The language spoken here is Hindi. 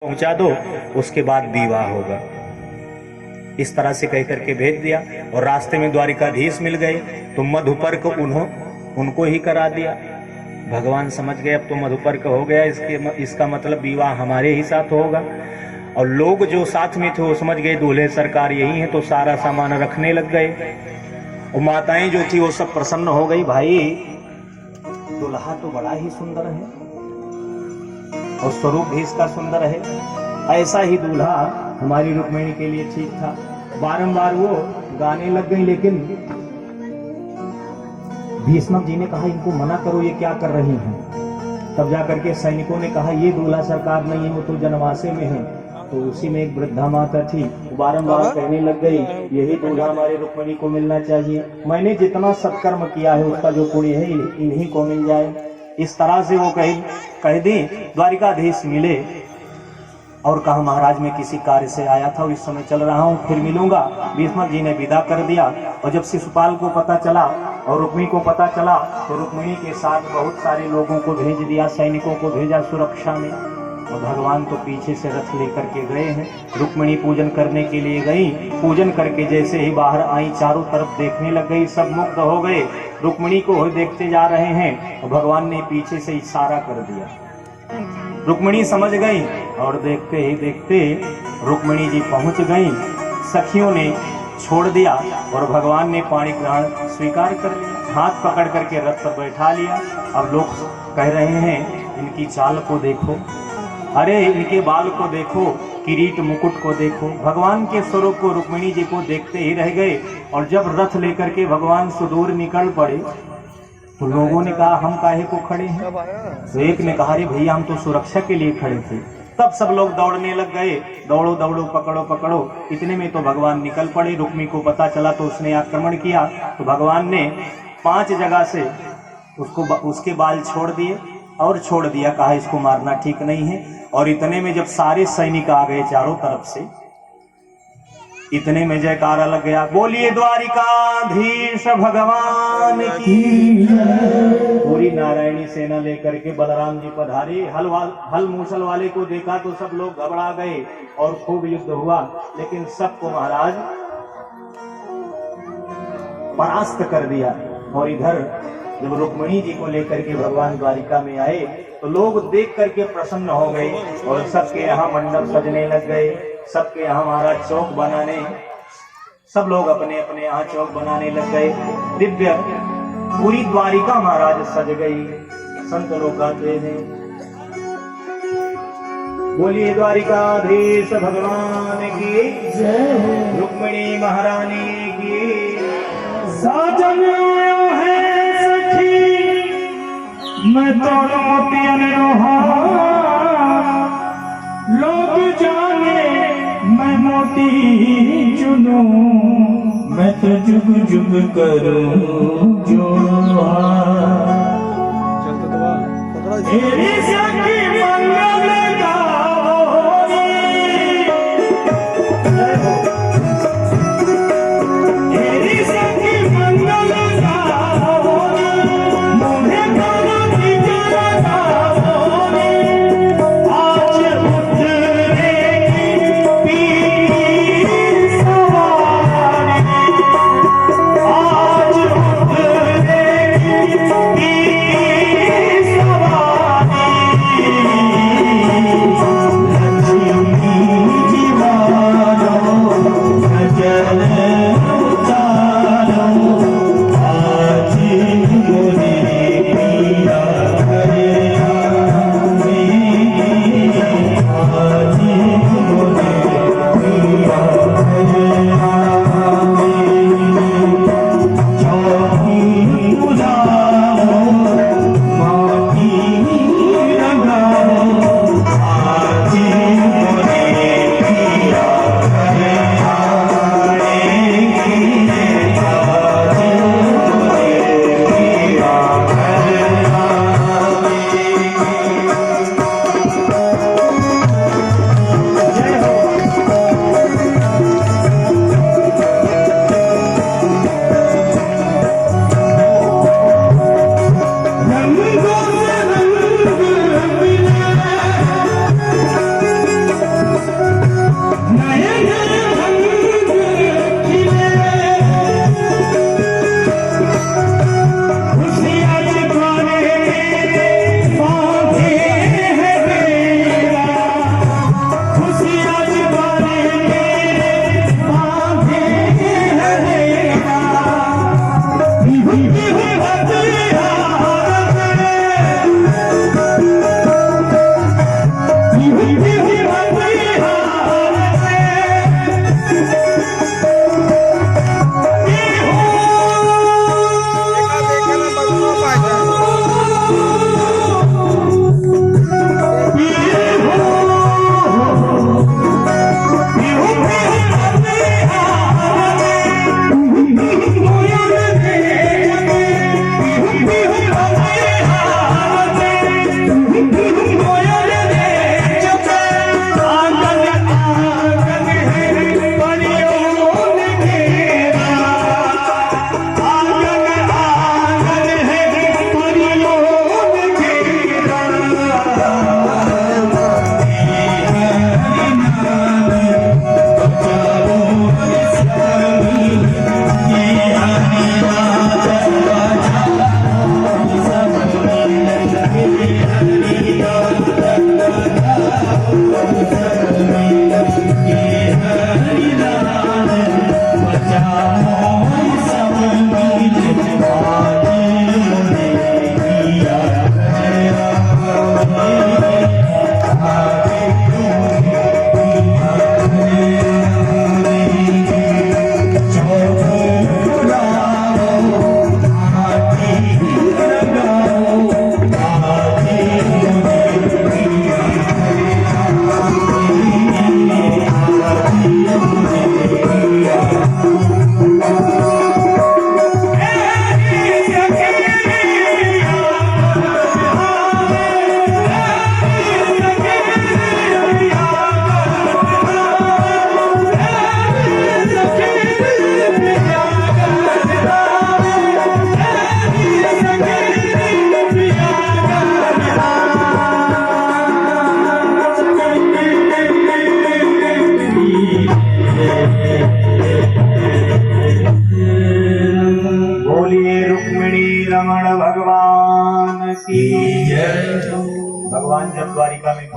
पहुंचा दो, उसके बाद विवाह होगा। इस तरह से कह करके भेज दिया। और रास्ते में द्वारिकाधीश मिल गए तो मधुपर्क उनको ही करा दिया। भगवान समझ गए अब तो मधुपर्क हो गया, इसका मतलब विवाह हमारे ही साथ होगा। और लोग जो साथ में थे वो समझ गए दूल्हे सरकार यही है, तो सारा सामान रखने लग गए। और माताएं जो थी वो सब प्रसन्न हो गई, भाई दुल्हा तो बड़ा ही सुंदर है और स्वरूप भी इसका सुंदर है, ऐसा ही दूल्हा हमारी रुक्मिणी के लिए ठीक था। बारंबार वो गाने लग गई, लेकिन भीष्म जी ने कहा इनको मना करो, ये क्या कर रही हैं। तब जाकर के सैनिकों ने कहा ये दूल्हा सरकार नहीं है, वो तो जनवासे में है। तो उसी में एक वृद्धा माता थी, बारंबार कहने लग गई यही दूल्हा हमारे रुक्मिणी को मिलना चाहिए। मैंने जितना सत्कर्म किया है उसका जो पुण्य है इन्हीं को मिल जाए। इस तरह से वो कह दी। द्वारिकाधीश मिले और कहा महाराज मैं किसी कार्य से आया था, इस समय चल रहा हूँ, फिर मिलूंगा। भीष्म जी ने विदा कर दिया। और जब शिशुपाल को पता चला और रुक्मिणी को पता चला तो रुक्मिणी के साथ बहुत सारे लोगों को भेज दिया, सैनिकों को भेजा सुरक्षा में। और भगवान तो पीछे से रथ लेकर के गए हैं। रुक्मिणी पूजन करने के लिए गई, पूजन करके जैसे ही बाहर आई चारों तरफ देखने लग गई, सब मुग्ध हो गए, रुक्मिणी को देखते जा रहे हैं। और भगवान ने पीछे से इशारा कर दिया, रुक्मिणी समझ गई और देखते ही देखते रुक्मिणी जी पहुंच गई। सखियों ने छोड़ दिया और भगवान ने पाणी ग्रहण स्वीकार कर लिया, हाथ पकड़ करके रथ पर बैठा लिया। अब लोग कह रहे हैं इनकी चाल को देखो, अरे इनके बाल को देखो, किरीट मुकुट को देखो। भगवान के स्वरूप को रुक्मिणी जी को देखते ही रह गए। और जब रथ लेकर के भगवान सुदूर निकल पड़े तो लोगों ने कहा हम काहे को खड़े हैं। तो एक ने कहा अरे भैया हम तो सुरक्षा के लिए खड़े थे। तब सब लोग दौड़ने लग गए, दौड़ो दौड़ो पकड़ो पकड़ो। इतने में तो भगवान निकल पड़े। रुक्मिणी को पता चला तो उसने आक्रमण किया। तो भगवान ने 5 जगह से उसके बाल छोड़ दिए और छोड़ दिया, कहा इसको मारना ठीक नहीं है। और इतने में जब सारे सैनिक आ गए चारों तरफ से, इतने में जयकारा लग गया, बोलिए द्वारिकाधीश भगवान की। पूरी नारायणी सेना लेकर के बलराम जी पधारे। हल मूसल वाले को देखा तो सब लोग घबरा गए और खूब युद्ध हुआ, लेकिन सबको महाराज परास्त कर दिया। और इधर जब रुक्मिणी जी को लेकर के भगवान द्वारिका में आए तो लोग देख करके प्रसन्न हो गए और सबके यहाँ मंडप सजने लग गए, सबके यहाँ महाराज चौक बनाने, सब लोग अपने अपने यहाँ चौक बनाने लग गए। दिव्य पूरी द्वारिका महाराज सज गई। संत लोग गाते हैं बोलिए द्वारिकाधीश भगवान की जय, रुक्मिणी महारानी की। साजन आयो है मैं तोड़ मोतियन रोहा, लोग जाने मैं मोती चुनूं, मैं तो जुग जुग करूं जो तेरी सखी मंगल गावोरी, तेरी सखी मंगल रमण भगवान की जय। भगवान जब द्वारिका में